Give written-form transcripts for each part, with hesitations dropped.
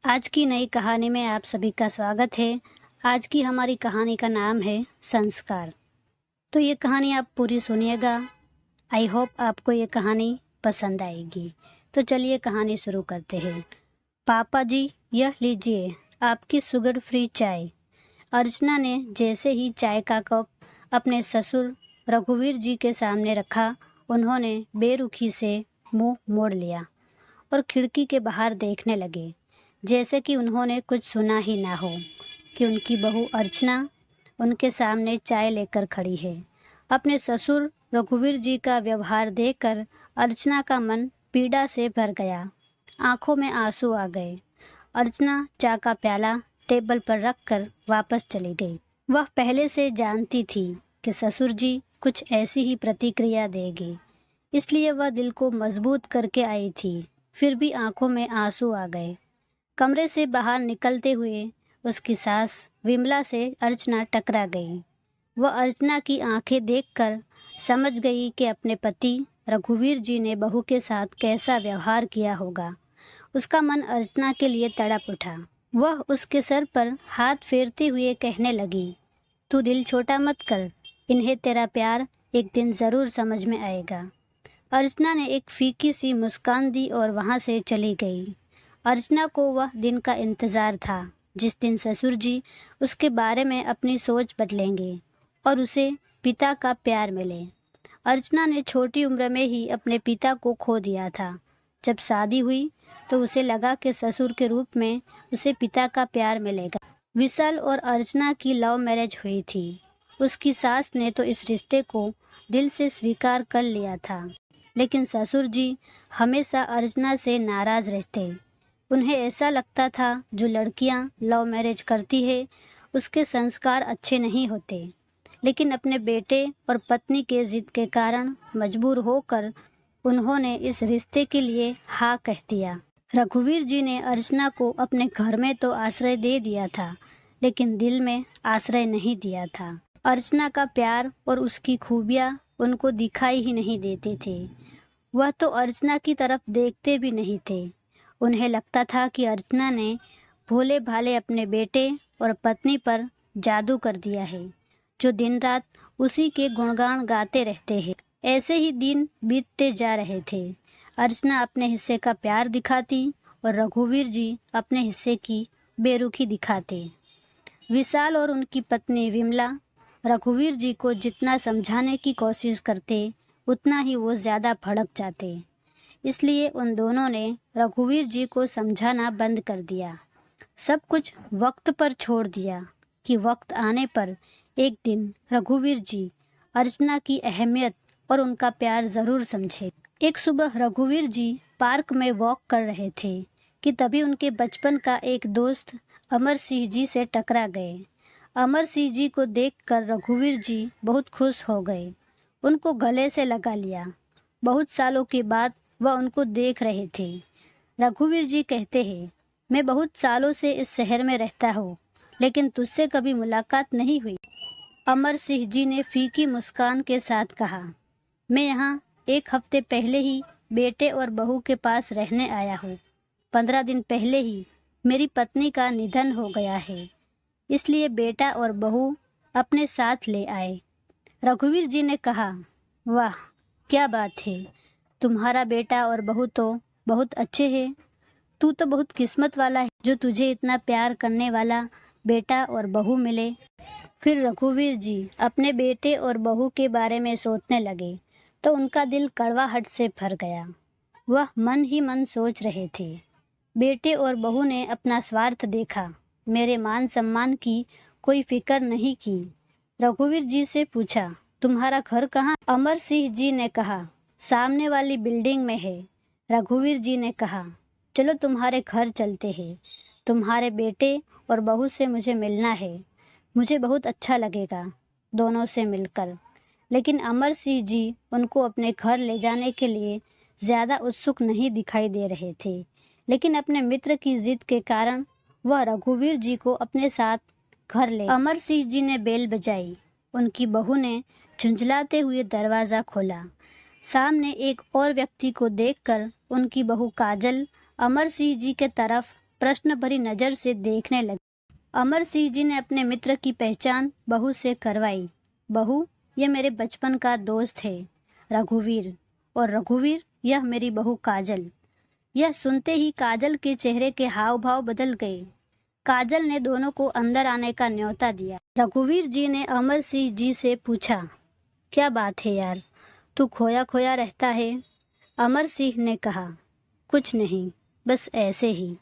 आज की नई कहानी में आप सभी का स्वागत है। आज की हमारी कहानी का नाम है संस्कार। तो ये कहानी आप पूरी सुनिएगा। आई होप आपको ये कहानी पसंद आएगी। तो चलिए कहानी शुरू करते हैं। पापा जी, यह लीजिए आपकी शुगर फ्री चाय। अर्चना ने जैसे ही चाय का कप अपने ससुर रघुवीर जी के सामने रखा, उन्होंने बेरुखी से मुंह मोड़ लिया और खिड़की के बाहर देखने लगे, जैसे कि उन्होंने कुछ सुना ही ना हो कि उनकी बहू अर्चना उनके सामने चाय लेकर खड़ी है। अपने ससुर रघुवीर जी का व्यवहार देखकर अर्चना का मन पीड़ा से भर गया। आंखों में आंसू आ गए। अर्चना चाय का प्याला टेबल पर रखकर वापस चली गई। वह पहले से जानती थी कि ससुर जी कुछ ऐसी ही प्रतिक्रिया देगी, इसलिए वह दिल को मजबूत करके आई थी। फिर भी आंखों में आंसू आ गए। कमरे से बाहर निकलते हुए उसकी सास विमला से अर्चना टकरा गई। वह अर्चना की आंखें देखकर समझ गई कि अपने पति रघुवीर जी ने बहू के साथ कैसा व्यवहार किया होगा। उसका मन अर्चना के लिए तड़प उठा। वह उसके सर पर हाथ फेरते हुए कहने लगी, तू दिल छोटा मत कर, इन्हें तेरा प्यार एक दिन ज़रूर समझ में आएगा। अर्चना ने एक फीकी सी मुस्कान दी और वहाँ से चली गई। अर्चना को वह दिन का इंतज़ार था जिस दिन ससुर जी उसके बारे में अपनी सोच बदलेंगे और उसे पिता का प्यार मिले। अर्चना ने छोटी उम्र में ही अपने पिता को खो दिया था। जब शादी हुई तो उसे लगा कि ससुर के रूप में उसे पिता का प्यार मिलेगा। विशाल और अर्चना की लव मैरिज हुई थी। उसकी सास ने तो इस रिश्ते को दिल से स्वीकार कर लिया था, लेकिन ससुर जी हमेशा अर्चना से नाराज़ रहते। उन्हें ऐसा लगता था जो लड़कियां लव मैरिज करती है उसके संस्कार अच्छे नहीं होते। लेकिन अपने बेटे और पत्नी के जिद के कारण मजबूर होकर उन्होंने इस रिश्ते के लिए हाँ कह दिया। रघुवीर जी ने अर्चना को अपने घर में तो आश्रय दे दिया था, लेकिन दिल में आश्रय नहीं दिया था। अर्चना का प्यार और उसकी खूबियाँ उनको दिखाई ही नहीं देते थे। वह तो अर्चना की तरफ देखते भी नहीं थे। उन्हें लगता था कि अर्चना ने भोले भाले अपने बेटे और पत्नी पर जादू कर दिया है, जो दिन रात उसी के गुणगान गाते रहते हैं। ऐसे ही दिन बीतते जा रहे थे। अर्चना अपने हिस्से का प्यार दिखाती और रघुवीर जी अपने हिस्से की बेरुखी दिखाते। विशाल और उनकी पत्नी विमला रघुवीर जी को जितना समझाने की कोशिश करते, उतना ही वो ज़्यादा भड़क जाते। इसलिए उन दोनों ने रघुवीर जी को समझाना बंद कर दिया। सब कुछ वक्त पर छोड़ दिया कि वक्त आने पर एक दिन रघुवीर जी अर्चना की अहमियत और उनका प्यार ज़रूर समझे। एक सुबह रघुवीर जी पार्क में वॉक कर रहे थे कि तभी उनके बचपन का एक दोस्त अमर सिंह जी से टकरा गए। अमर सिंह जी को देखकर रघुवीर जी बहुत खुश हो गए। उनको गले से लगा लिया। बहुत सालों के बाद वह उनको देख रहे थे। रघुवीर जी कहते हैं, मैं बहुत सालों से इस शहर में रहता हूँ, लेकिन तुझसे कभी मुलाकात नहीं हुई। अमर सिंह जी ने फीकी मुस्कान के साथ कहा, मैं यहाँ एक हफ्ते पहले ही बेटे और बहू के पास रहने आया हूँ। 15 दिन पहले ही मेरी पत्नी का निधन हो गया है, इसलिए बेटा और बहू अपने साथ ले आए। रघुवीर जी ने कहा, वाह क्या बात है, तुम्हारा बेटा और बहू तो बहुत अच्छे हैं। तू तो बहुत किस्मत वाला है जो तुझे इतना प्यार करने वाला बेटा और बहू मिले। फिर रघुवीर जी अपने बेटे और बहू के बारे में सोचने लगे तो उनका दिल कड़वाहट से भर गया। वह मन ही मन सोच रहे थे, बेटे और बहू ने अपना स्वार्थ देखा, मेरे मान सम्मान की कोई फिक्र नहीं की। रघुवीर जी से पूछा, तुम्हारा घर कहाँ? अमर सिंह जी ने कहा, सामने वाली बिल्डिंग में है। रघुवीर जी ने कहा, चलो तुम्हारे घर चलते हैं। तुम्हारे बेटे और बहू से मुझे मिलना है। मुझे बहुत अच्छा लगेगा दोनों से मिलकर। लेकिन अमर सिंह जी उनको अपने घर ले जाने के लिए ज़्यादा उत्सुक नहीं दिखाई दे रहे थे, लेकिन अपने मित्र की जिद के कारण वह रघुवीर जी को अपने साथ घर ले। अमर सिंह जी ने बेल बजाई। उनकी बहू ने झुंझलाते हुए दरवाज़ा खोला। सामने एक और व्यक्ति को देखकर उनकी बहू काजल अमर सिंह जी के तरफ प्रश्न भरी नज़र से देखने लगे। अमर सिंह जी ने अपने मित्र की पहचान बहू से करवाई। बहू, यह मेरे बचपन का दोस्त है रघुवीर, और रघुवीर, यह मेरी बहू काजल। यह सुनते ही काजल के चेहरे के हाव भाव बदल गए। काजल ने दोनों को अंदर आने का न्योता दिया। रघुवीर जी ने अमर सिंह जी से पूछा, क्या बात है यार, तू खोया खोया रहता है? अमर सिंह ने कहा, कुछ नहीं, बस ऐसे ही।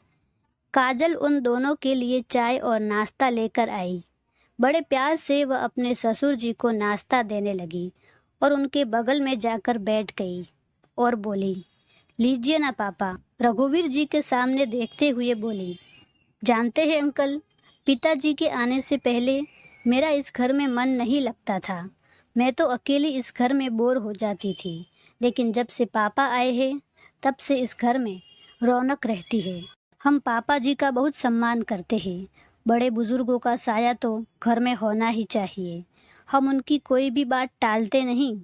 काजल उन दोनों के लिए चाय और नाश्ता लेकर आई। बड़े प्यार से वह अपने ससुर जी को नाश्ता देने लगी और उनके बगल में जाकर बैठ गई और बोली, लीजिए ना पापा। रघुवीर जी के सामने देखते हुए बोली, जानते हैं अंकल, पिताजी के आने से पहले मेरा इस घर में मन नहीं लगता था। मैं तो अकेली इस घर में बोर हो जाती थी, लेकिन जब से पापा आए हैं तब से इस घर में रौनक रहती है। हम पापा जी का बहुत सम्मान करते हैं। बड़े बुजुर्गों का साया तो घर में होना ही चाहिए। हम उनकी कोई भी बात टालते नहीं।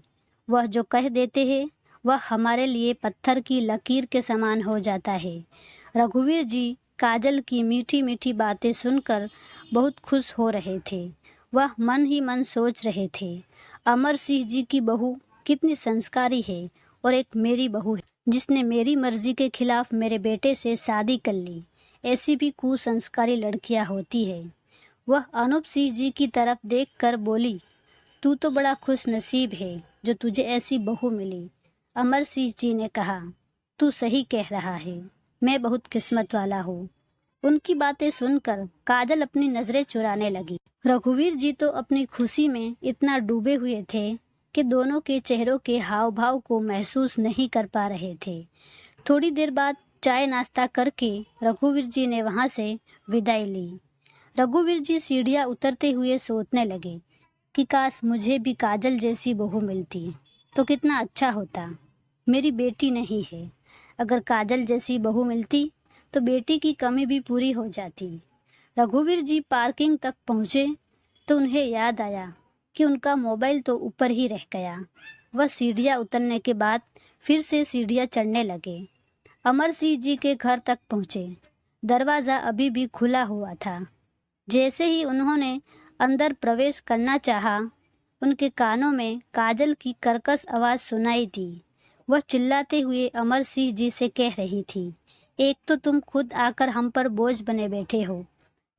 वह जो कह देते हैं वह हमारे लिए पत्थर की लकीर के समान हो जाता है। रघुवीर जी काजल की मीठी मीठी बातें सुनकर बहुत खुश हो रहे थे। वह मन ही मन सोच रहे थे, अमर सिंह जी की बहू कितनी संस्कारी है, और एक मेरी बहू है जिसने मेरी मर्जी के खिलाफ मेरे बेटे से शादी कर ली। ऐसी भी कुसंस्कारी लड़कियां होती है। वह अनूप सिंह जी की तरफ देखकर बोली, तू तो बड़ा खुश नसीब है जो तुझे ऐसी बहू मिली। अमर सिंह जी ने कहा, तू सही कह रहा है, मैं बहुत किस्मत वाला हूँ। उनकी बातें सुनकर काजल अपनी नजरें चुराने लगी। रघुवीर जी तो अपनी खुशी में इतना डूबे हुए थे कि दोनों के चेहरों के हाव भाव को महसूस नहीं कर पा रहे थे। थोड़ी देर बाद चाय नाश्ता करके रघुवीर जी ने वहां से विदाई ली। रघुवीर जी सीढ़ियाँ उतरते हुए सोचने लगे कि काश मुझे भी काजल जैसी बहू मिलती तो कितना अच्छा होता। मेरी बेटी नहीं है, अगर काजल जैसी बहू मिलती तो बेटी की कमी भी पूरी हो जाती। रघुवीर जी पार्किंग तक पहुँचे तो उन्हें याद आया कि उनका मोबाइल तो ऊपर ही रह गया। वह सीढ़ियाँ उतरने के बाद फिर से सीढ़ियाँ चढ़ने लगे। अमर सिंह जी के घर तक पहुँचे। दरवाज़ा अभी भी खुला हुआ था। जैसे ही उन्होंने अंदर प्रवेश करना चाहा, उनके कानों में काजल की कर्कश आवाज़ सुनाई दी। वह चिल्लाते हुए अमर सिंह जी से कह रही थी, एक तो तुम खुद आकर हम पर बोझ बने बैठे हो,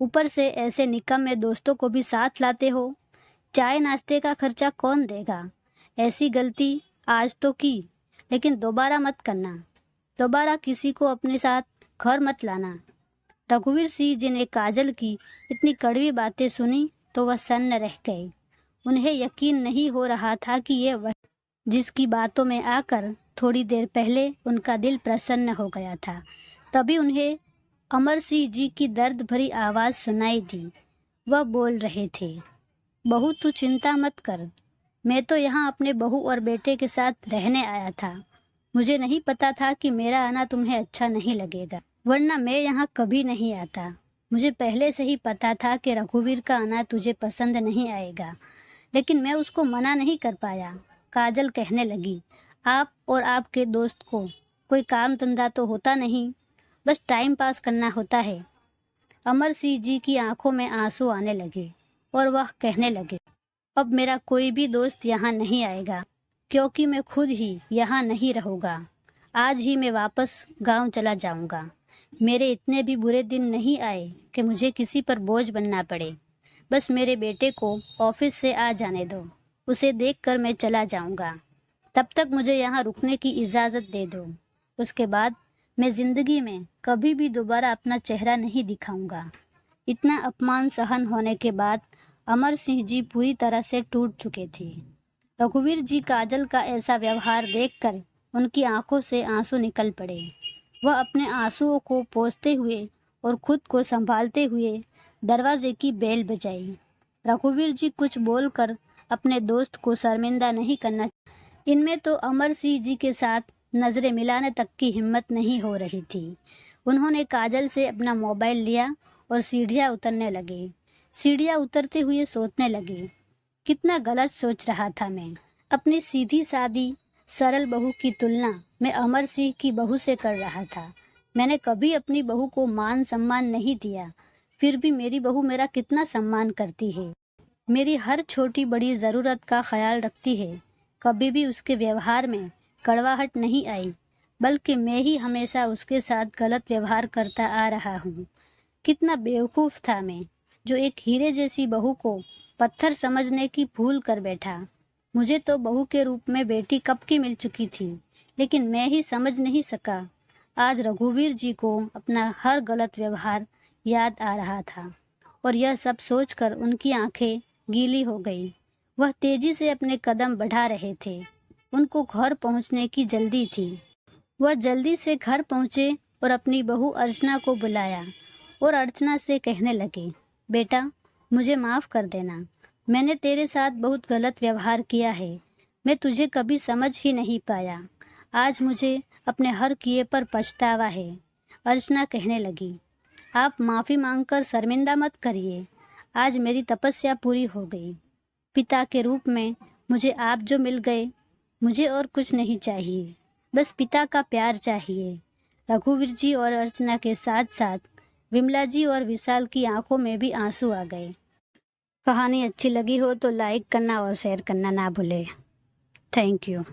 ऊपर से ऐसे निकम्मे दोस्तों को भी साथ लाते हो। चाय नाश्ते का खर्चा कौन देगा? ऐसी गलती आज तो की, लेकिन दोबारा मत करना। दोबारा किसी को अपने साथ घर मत लाना। रघुवीर सिंह जी ने काजल की इतनी कड़वी बातें सुनी तो वह सन्न रह गए। उन्हें यकीन नहीं हो रहा था कि यह वह जिसकी बातों में आकर थोड़ी देर पहले उनका दिल प्रसन्न हो गया था। तभी उन्हें अमर सिंह जी की दर्द भरी आवाज़ सुनाई दी। वह बोल रहे थे, बहू तू चिंता मत कर, मैं तो यहाँ अपने बहू और बेटे के साथ रहने आया था। मुझे नहीं पता था कि मेरा आना तुम्हें अच्छा नहीं लगेगा, वरना मैं यहाँ कभी नहीं आता। मुझे पहले से ही पता था कि रघुवीर का आना तुझे पसंद नहीं आएगा, लेकिन मैं उसको मना नहीं कर पाया। काजल कहने लगी, आप और आपके दोस्त को कोई काम धंधा तो होता नहीं, बस टाइम पास करना होता है। अमर सिंह जी की आंखों में आंसू आने लगे और वह कहने लगे, अब मेरा कोई भी दोस्त यहाँ नहीं आएगा, क्योंकि मैं खुद ही यहाँ नहीं रहूँगा। आज ही मैं वापस गांव चला जाऊँगा। मेरे इतने भी बुरे दिन नहीं आए कि मुझे किसी पर बोझ बनना पड़े। बस मेरे बेटे को ऑफिस से आ जाने दो, उसे देखकर मैं चला जाऊँगा। तब तक मुझे यहाँ रुकने की इजाज़त दे दो। उसके बाद मैं ज़िंदगी में कभी भी दोबारा अपना चेहरा नहीं दिखाऊंगा। इतना अपमान सहन होने के बाद अमर सिंह जी पूरी तरह से टूट चुके थे। रघुवीर जी काजल का ऐसा व्यवहार देखकर उनकी आंखों से आंसू निकल पड़े। वह अपने आंसुओं को पोंछते हुए और खुद को संभालते हुए दरवाजे की बेल बजाई। रघुवीर जी कुछ बोलकर अपने दोस्त को शर्मिंदा नहीं करना, इनमें तो अमर सिंह जी के साथ नज़रें मिलाने तक की हिम्मत नहीं हो रही थी। उन्होंने काजल से अपना मोबाइल लिया और सीढ़ियाँ उतरने लगे। सीढ़ियाँ उतरते हुए सोचने लगे, कितना गलत सोच रहा था मैं। अपनी सीधी सादी सरल बहू की तुलना मैं अमर सिंह की बहू से कर रहा था। मैंने कभी अपनी बहू को मान सम्मान नहीं दिया, फिर भी मेरी बहू मेरा कितना सम्मान करती है। मेरी हर छोटी बड़ी ज़रूरत का ख्याल रखती है। कभी भी उसके व्यवहार में कड़वाहट नहीं आई, बल्कि मैं ही हमेशा उसके साथ गलत व्यवहार करता आ रहा हूँ। कितना बेवकूफ़ था मैं, जो एक हीरे जैसी बहू को पत्थर समझने की भूल कर बैठा। मुझे तो बहू के रूप में बेटी कब की मिल चुकी थी, लेकिन मैं ही समझ नहीं सका। आज रघुवीर जी को अपना हर गलत व्यवहार याद आ रहा था और यह सब सोचकर उनकी आंखें गीली हो गई। वह तेजी से अपने कदम बढ़ा रहे थे। उनको घर पहुंचने की जल्दी थी। वह जल्दी से घर पहुंचे और अपनी बहू अर्चना को बुलाया और अर्चना से कहने लगे, बेटा, मुझे माफ़ कर देना। मैंने तेरे साथ बहुत गलत व्यवहार किया है। मैं तुझे कभी समझ ही नहीं पाया। आज मुझे अपने हर किए पर पछतावा है। अर्चना कहने लगी, आप माफ़ी मांगकर शर्मिंदा मत करिए। आज मेरी तपस्या पूरी हो गई। पिता के रूप में मुझे आप जो मिल गए, मुझे और कुछ नहीं चाहिए, बस पिता का प्यार चाहिए। रघुवीर जी और अर्चना के साथ साथ विमला जी और विशाल की आंखों में भी आंसू आ गए। कहानी अच्छी लगी हो तो लाइक करना और शेयर करना ना भूलें। Thank you.